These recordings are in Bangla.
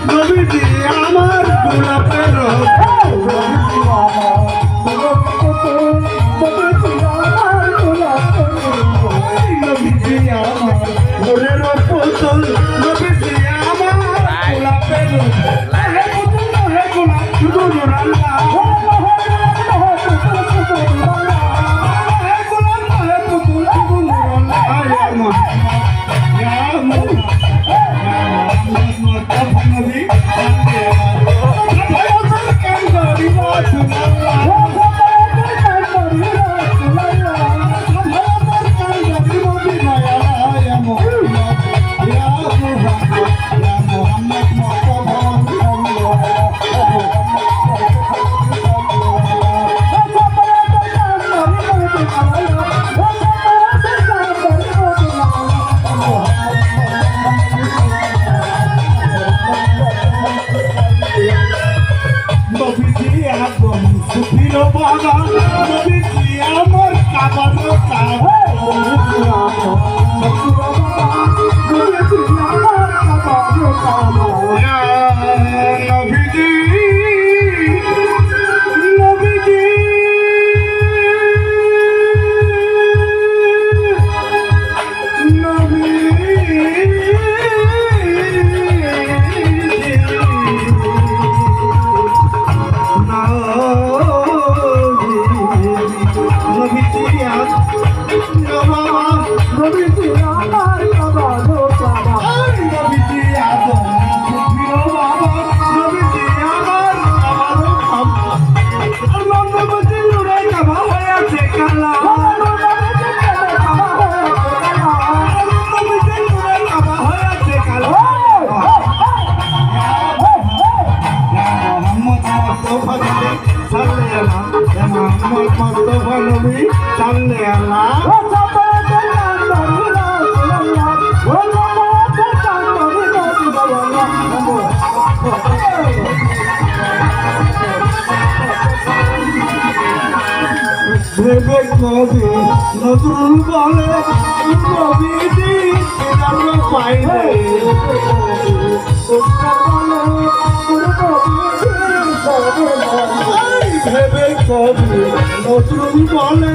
নবীজি আমার গোলাপের নবীজি আমার ঘরের পুতুল নবীজি আমার গোলাপের গোলাপ শুধু সুপ্রিয় বাবা নবীজি আমার কাবানো নবীজি নবীজি ভেবে কবি নজরুল বলে নবীজি পাইলে ভেবে কবি নজরুল বলে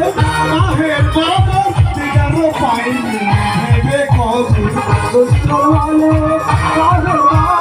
মাহের বাবা দিদারও পাইনি ভেবে কবি নজরুল বলে মাহের বাবা